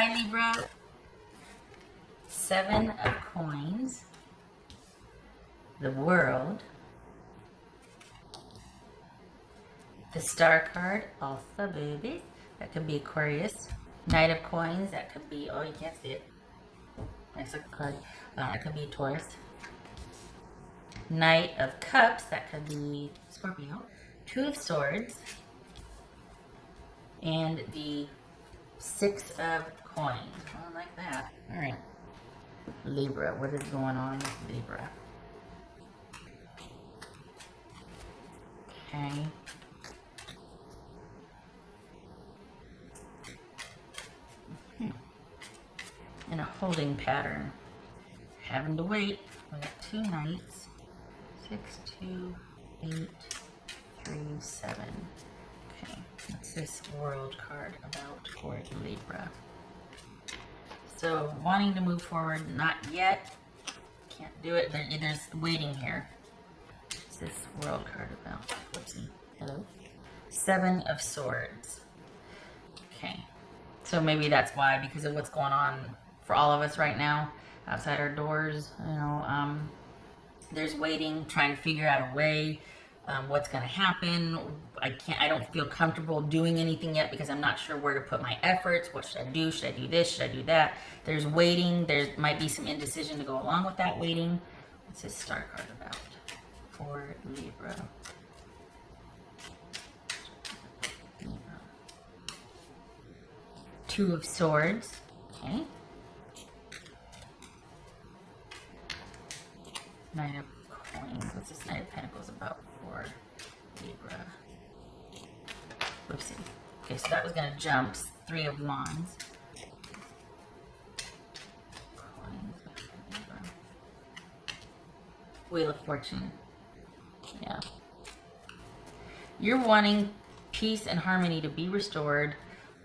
Hi Libra, 7 of coins, the world, the star card, also baby, that could be Aquarius, Knight of coins, that could be, oh you can't see it, nice looking card, that could be Taurus, Knight of cups, that could be Scorpio, 2 of swords, and the 6 of coins. I like that. All right. Libra, what is going on with Libra? Okay. In a holding pattern. Having to wait. We got 2 knights. 6, 2, 8, 3, 7. Okay. What's this world card about for Libra? So, wanting to move forward, not yet. Can't do it. There's waiting here. What's this world card about? Whoopsie. Hello? 7 of swords. Okay. So maybe that's why, because of what's going on for all of us right now, outside our doors, you know, there's waiting, trying to figure out a way, what's going to happen. I don't feel comfortable doing anything yet because I'm not sure where to put my efforts. What should I do? Should I do this? Should I do that? There's waiting. There might be some indecision to go along with that waiting. What's this star card about for Libra? Libra. 2 of swords. Okay. Knight of coins. What's this Knight of pentacles about for Libra? Whoopsie. Okay, so that was going to jump. 3 of wands. Wheel of fortune. Yeah. You're wanting peace and harmony to be restored.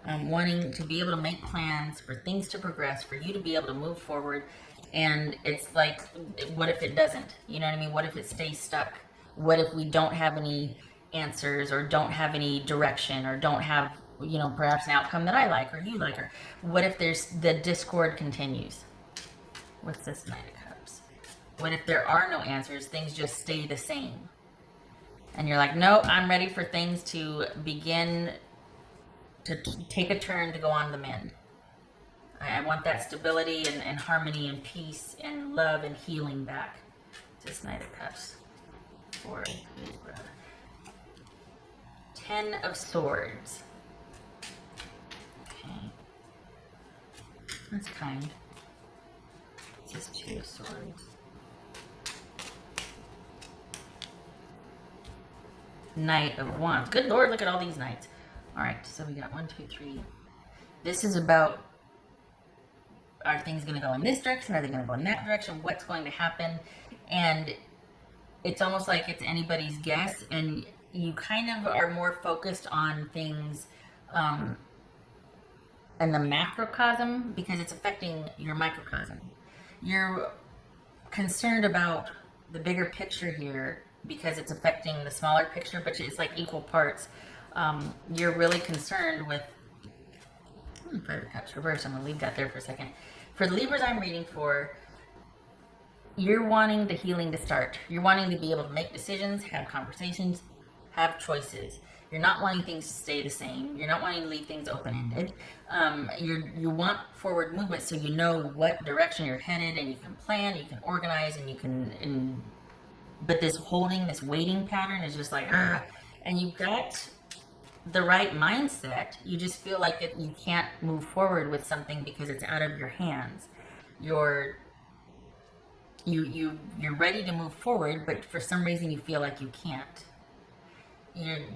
Wanting to be able to make plans for things to progress, for you to be able to move forward. And it's like, what if it doesn't? You know what I mean? What if it stays stuck? What if we don't have any answers, or don't have any direction, or don't have, you know, perhaps an outcome that I like or you like? Or what if there's the discord continues? What's this Knight of Cups? What if there are no answers? Things just stay the same. And you're like, no, I'm ready for things to begin to take a turn to go on the mend. I want that stability and harmony and peace and love and healing back. This Knight of Cups for Libra. 10 of swords. Okay. That's kind. This is 2 of swords. Knight of wands. Good Lord, look at all these knights. Alright, so we got 1, 2, 3. This is about, are things going to go in this direction? Are they going to go in that direction? What's going to happen? And it's almost like it's anybody's guess, and you kind of are more focused on things in the macrocosm because it's affecting your microcosm. You're concerned about the bigger picture here because it's affecting the smaller picture, but it's like equal parts. You're really concerned with 5 of Cups reversed. I'm going to leave that there for a second. For the Libras I'm reading for, you're wanting the healing to start. You're wanting to be able to make decisions, have conversations, have choices. You're not wanting things to stay the same. You're not wanting to leave things open-ended. You want forward movement so you know what direction you're headed, and you can plan, you can organize, and you can... but this holding, this waiting pattern is just like, and you've got the right mindset. You just feel like you can't move forward with something because it's out of your hands. You're ready to move forward, but for some reason you feel like you can't.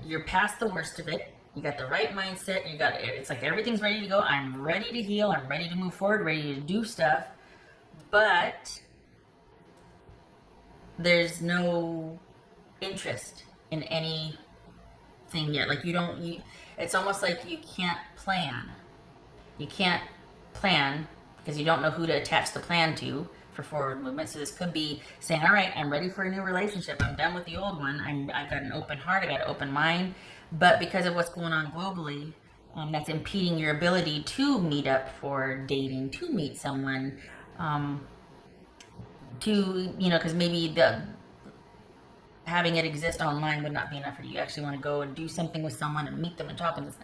You're past the worst of it. You got the right mindset. It's like everything's ready to go. I'm ready to heal. I'm ready to move forward, ready to do stuff. But there's no interest in anything yet. Like it's almost like you can't plan. You can't plan because you don't know who to attach the plan to for forward movement. So this could be saying, all right, I'm ready for a new relationship. I'm done with the old one. I've got an open heart. I got an open mind. But because of what's going on globally, that's impeding your ability to meet up for dating, to meet someone, to, you know, because maybe the having it exist online would not be enough for you. You actually want to go and do something with someone and meet them and talk and this.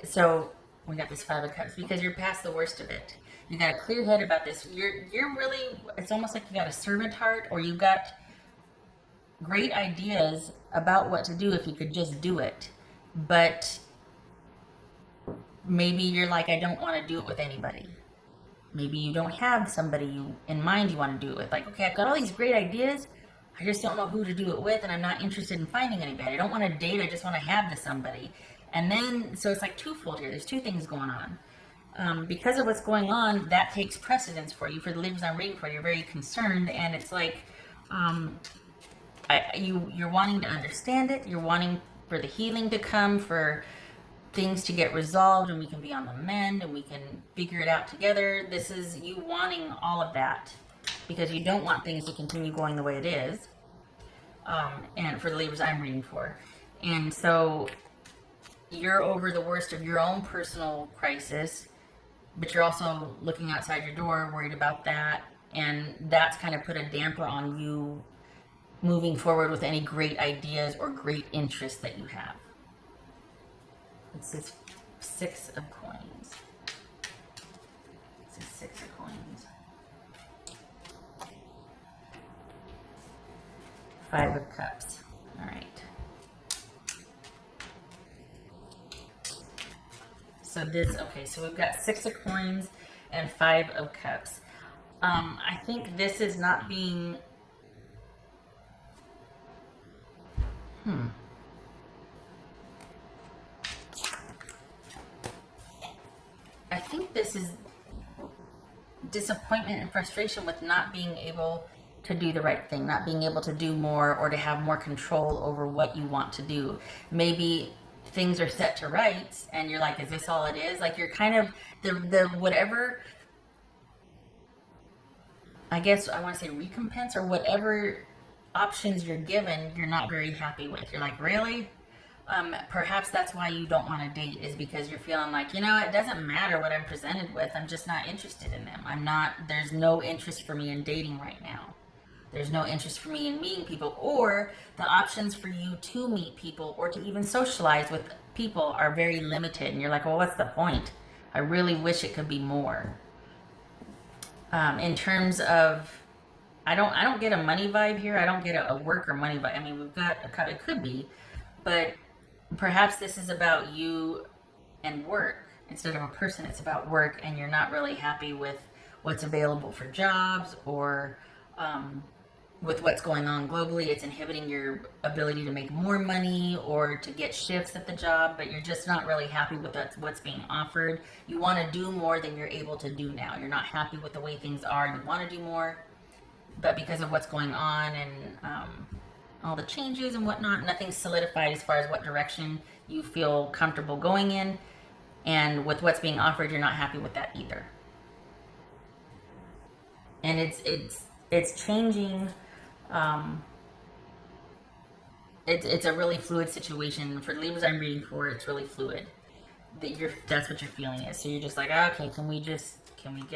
So we got this Five of Cups because you're past the worst of it. You got a clear head about this. You're really, it's almost like you got a servant heart, or you got great ideas about what to do if you could just do it. But maybe you're like, I don't want to do it with anybody. Maybe you don't have somebody in mind you want to do it with. Like, okay, I've got all these great ideas. I just don't know who to do it with, and I'm not interested in finding anybody. I don't want to date. I just want to have this somebody. And then, so it's like twofold here. There's two things going on. Because of what's going on, that takes precedence for you. For the Libras I'm reading for, you're very concerned, and it's like you're wanting to understand it. You're wanting for the healing to come, for things to get resolved, and we can be on the mend, and we can figure it out together. This is you wanting all of that because you don't want things to continue going the way it is. And for the Libras I'm reading for. And so you're over the worst of your own personal crisis, but you're also looking outside your door, worried about that. And that's kind of put a damper on you moving forward with any great ideas or great interests that you have. It's this Six of Coins. It's a Six of Coins. Five of Cups. All right. So this, okay, so we've got Six of Coins and Five of Cups. I think this is not being, I think this is disappointment and frustration with not being able to do the right thing, not being able to do more or to have more control over what you want to do. Maybe things are set to rights and you're like, is this all it is? Like you're kind of the whatever, I guess I want to say recompense or whatever options you're given, you're not very happy with. You're like, really? Perhaps that's why you don't want to date, is because you're feeling like, you know, it doesn't matter what I'm presented with. I'm just not interested in them. There's no interest for me in dating right now. There's no interest for me in meeting people, or the options for you to meet people or to even socialize with people are very limited. And you're like, well, what's the point? I really wish it could be more. In terms of, I don't get a money vibe here. I don't get a work or money vibe. I mean, we've got it could be, but perhaps this is about you and work instead of a person. It's about work, and you're not really happy with what's available for jobs or with what's going on globally. It's inhibiting your ability to make more money or to get shifts at the job, but you're just not really happy with what's being offered. You want to do more than you're able to do now. You're not happy with the way things are. You want to do more, but because of what's going on and all the changes and whatnot, nothing's solidified as far as what direction you feel comfortable going in. And with what's being offered, you're not happy with that either. And it's changing. It's a really fluid situation. For Libras I'm reading for, it's really fluid. That's what your feeling is. So you're just like, okay, can we get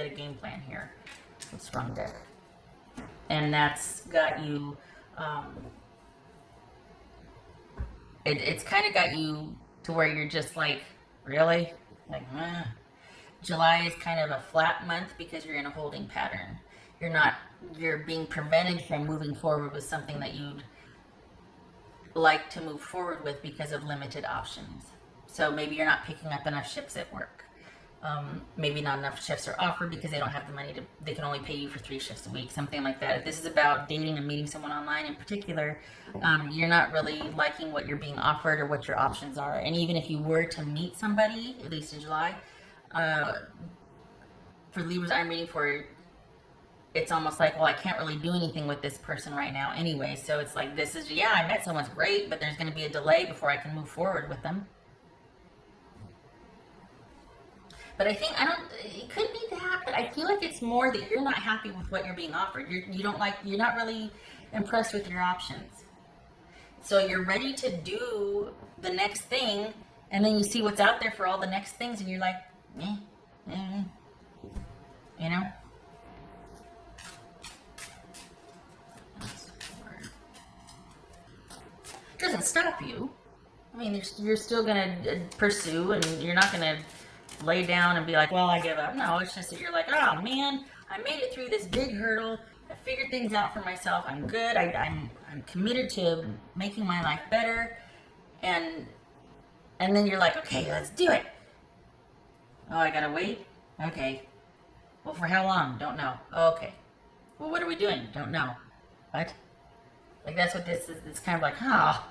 a game plan here? What's wrong, deck? And that's got you, it's kind of got you to where you're just like, really? Like, July is kind of a flat month because you're in a holding pattern. You're being prevented from moving forward with something that you'd like to move forward with because of limited options. So maybe you're not picking up enough shifts at work. Maybe not enough shifts are offered because they don't have the money they can only pay you for 3 shifts a week, something like that. If this is about dating and meeting someone online in particular, you're not really liking what you're being offered or what your options are. And even if you were to meet somebody, at least in July, for Libras I'm reading for, it's almost like, well, I can't really do anything with this person right now anyway. So it's like, I met someone's great, but there's going to be a delay before I can move forward with them. But I think, it could be that, but I feel like it's more that you're not happy with what you're being offered. You're not really impressed with your options. So you're ready to do the next thing, And then you see what's out there for all the next things, and you're like, you know? It doesn't stop you. I mean, you're still going to pursue, and you're not going to lay down and be like, well, I give up. No, it's just that you're like, oh, man, I made it through this big hurdle. I figured things out for myself. I'm good. I'm committed to making my life better. And then you're like, okay, let's do it. Oh, I got to wait? Okay. Well, for how long? Don't know. Okay. Well, what are we doing? Don't know. What? Like, that's what this is. It's kind of like, oh.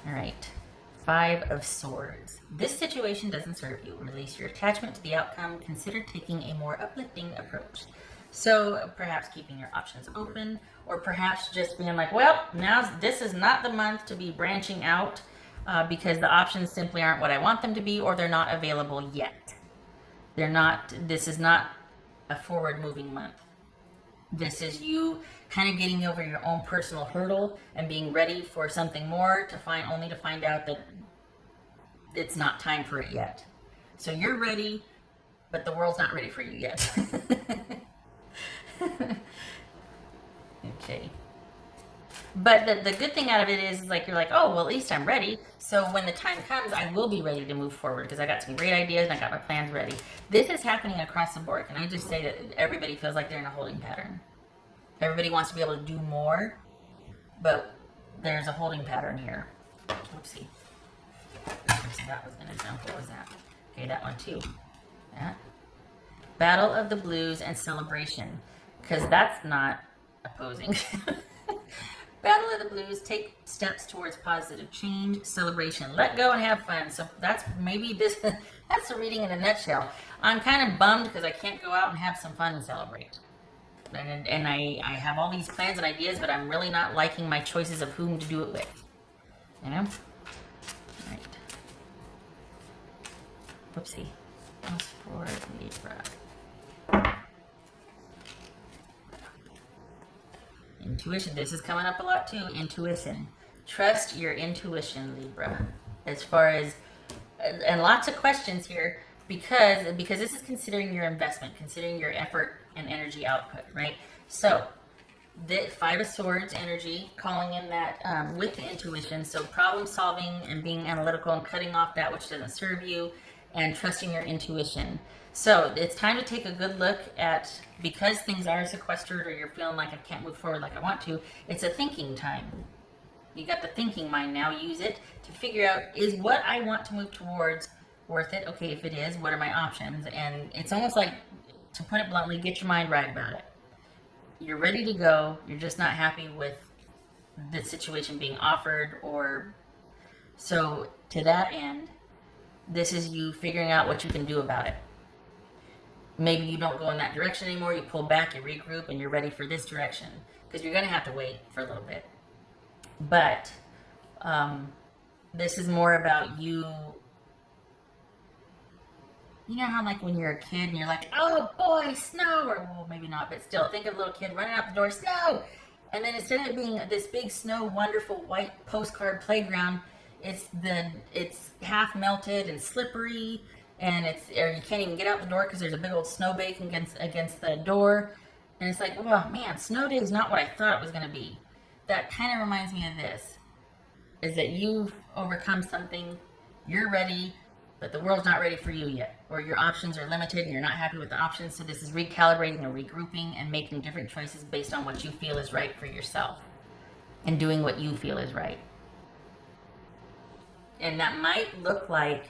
All right. 5 of Swords. This situation doesn't serve you. Release your attachment to the outcome. Consider taking a more uplifting approach. So perhaps keeping your options open, or perhaps just being like, well, now this is not the month to be branching out because the options simply aren't what I want them to be, or they're not available yet. They're not, this is not a forward moving month. This is you kind of getting over your own personal hurdle and being ready for something more, only to find out that it's not time for it yet. So you're ready, but the world's not ready for you yet. Okay. But the good thing out of it is like, you're like, oh, well, at least I'm ready. So when the time comes, I will be ready to move forward because I got some great ideas and I got my plans ready. This is happening across the board. Can I just say that everybody feels like they're in a holding pattern? Everybody wants to be able to do more, but there's a holding pattern here. Oopsie. That was going to jump. What was that? Okay, that one too. That. Battle of the Blues and Celebration. Because that's not opposing. Battle of the Blues, take steps towards positive change. Celebration, let go and have fun. So that's maybe this, that's the reading in a nutshell. I'm kind of bummed because I can't go out and have some fun and celebrate. And I have all these plans and ideas, but I'm really not liking my choices of whom to do it with. You know? Right. Whoopsie. That's for Libra. Intuition. This is coming up a lot too. Intuition. Trust your intuition, Libra. As far as, and lots of questions here because this is considering your investment, considering your effort and energy output, right? So the 5 of Swords energy, calling in that with the intuition. So problem solving and being analytical and cutting off that which doesn't serve you and trusting your intuition. So it's time to take a good look at, because things are sequestered or you're feeling like I can't move forward like I want to, it's a thinking time. You got the thinking mind now. Use it to figure out, is what I want to move towards worth it? Okay, if it is, what are my options? And it's almost like, to put it bluntly, get your mind right about it. You're ready to go. You're just not happy with the situation being offered, or so to that end, this is you figuring out what you can do about it. Maybe you don't go in that direction anymore. You pull back, you regroup, and you're ready for this direction because you're going to have to wait for a little bit. But this is more about you. You know how like when you're a kid and you're like, oh boy, snow, or well, maybe not, but still, think of a little kid running out the door, snow. And then instead of it being this big snow, wonderful white postcard playground, it's half melted and slippery. And or you can't even get out the door because there's a big old snow bank against the door. And it's like, oh man, snow day is not what I thought it was going to be. That kind of reminds me of this, is that you've overcome something, you're ready, but the world's not ready for you yet. Or your options are limited and you're not happy with the options. So this is recalibrating and regrouping and making different choices based on what you feel is right for yourself. And doing what you feel is right. And that might look like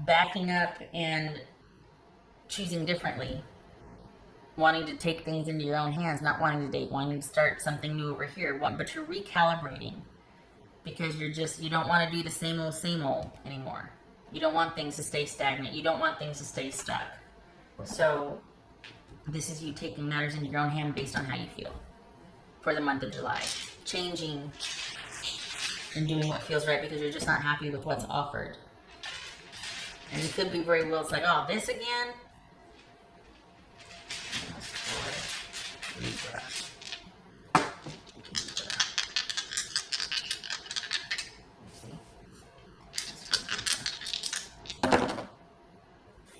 backing up and choosing differently, wanting to take things into your own hands, not wanting to date, wanting to start something new over here, but you're recalibrating because you don't want to do the same old anymore. You don't want things to stay stagnant. You don't want things to stay stuck. So this is you taking matters into your own hand based on how you feel for the month of July, changing and doing what feels right because you're just not happy with what's offered. And it could be very well, it's like, oh, this again?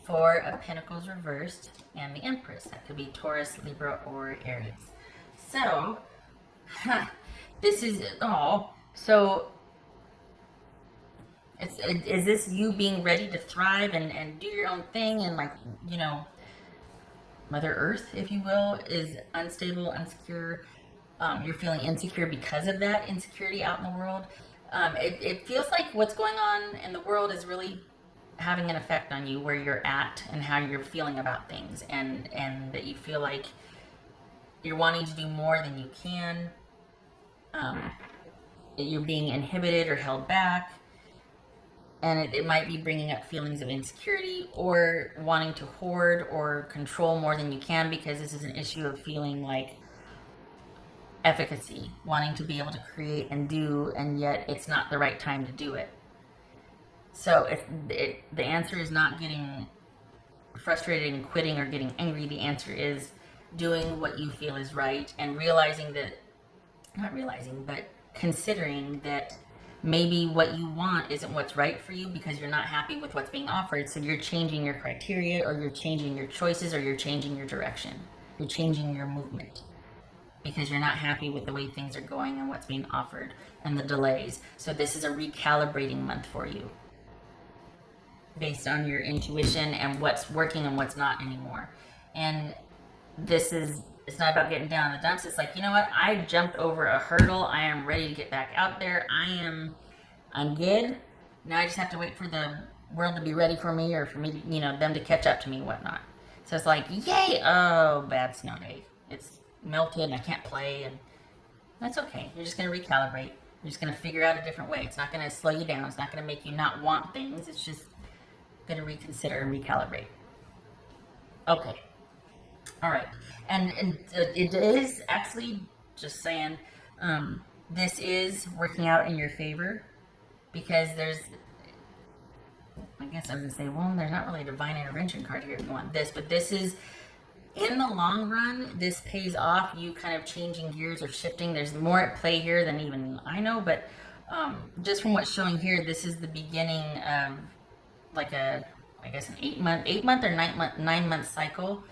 Four of Pentacles reversed, and the Empress. That could be Taurus, Libra, or Aries. So, this is, so is this you being ready to thrive and do your own thing, and like, you know, Mother Earth, if you will, is unstable, insecure. You're feeling insecure because of that insecurity out in the world. It feels like what's going on in the world is really having an effect on you, where you're at and how you're feeling about things, and that you feel like you're wanting to do more than you can. You're being inhibited or held back, and it might be bringing up feelings of insecurity or wanting to hoard or control more than you can, because this is an issue of feeling like efficacy, wanting to be able to create and do, and yet it's not the right time to do it. So if the answer is not getting frustrated and quitting or getting angry, the answer is doing what you feel is right, and realizing that, not realizing, but considering that maybe what you want isn't what's right for you because you're not happy with what's being offered. So you're changing your criteria, or you're changing your choices, or you're changing your direction. You're changing your movement because you're not happy with the way things are going and what's being offered and the delays. So this is a recalibrating month for you, based on your intuition and what's working and what's not anymore. And this is, it's not about getting down in the dumps. It's like, you know what? I jumped over a hurdle. I am ready to get back out there. I'm good. Now I just have to wait for the world to be ready for me, or for me to, you know, them to catch up to me and whatnot. So it's like, yay! Oh, bad snow day. It's melted and I can't play, and that's okay. You're just going to recalibrate. You're just going to figure out a different way. It's not going to slow you down. It's not going to make you not want things. It's just going to reconsider and recalibrate. Okay. All right. And it is actually, just saying, this is working out in your favor, because there's, I guess I was going to say, well, there's not really a divine intervention card here if you want this, but this is, in the long run, this pays off, you kind of changing gears or shifting. There's more at play here than even I know, but just from what's showing here, this is the beginning of like a, I guess, an 8 month or 9 month cycle.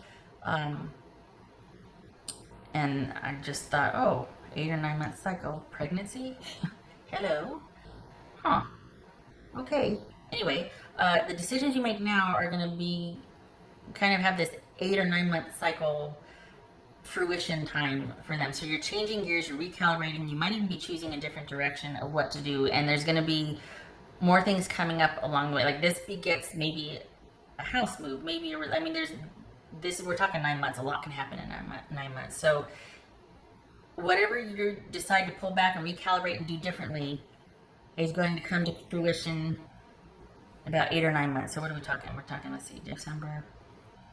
And I just thought, oh, 8 or 9 month cycle, pregnancy? Hello? Huh. Okay. Anyway, the decisions you make now are going to be, kind of have this 8 or 9 month cycle fruition time for them. So you're changing gears, you're recalibrating, you might even be choosing a different direction of what to do, and there's going to be more things coming up along the way. Like this begets maybe a house move, maybe there's this, we're talking 9 months. A lot can happen in 9 months. So whatever you decide to pull back and recalibrate and do differently is going to come to fruition about 8 or 9 months. So what are we talking? We're talking, let's see, December,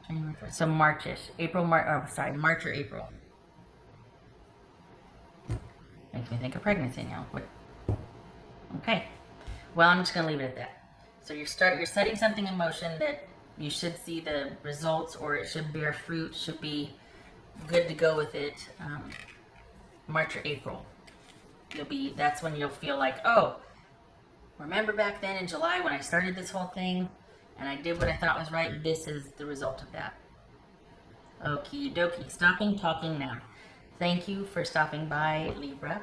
January, so March-ish. March or April. Makes me think of pregnancy now. What? Okay. Well, I'm just going to leave it at that. So you're setting something in motion that you should see the results, or it should bear fruit, should be good to go with it. March or April. That's when you'll feel like, oh, remember back then in July when I started this whole thing and I did what I thought was right? This is the result of that. Okie dokie. Stopping talking now. Thank you for stopping by, Libra.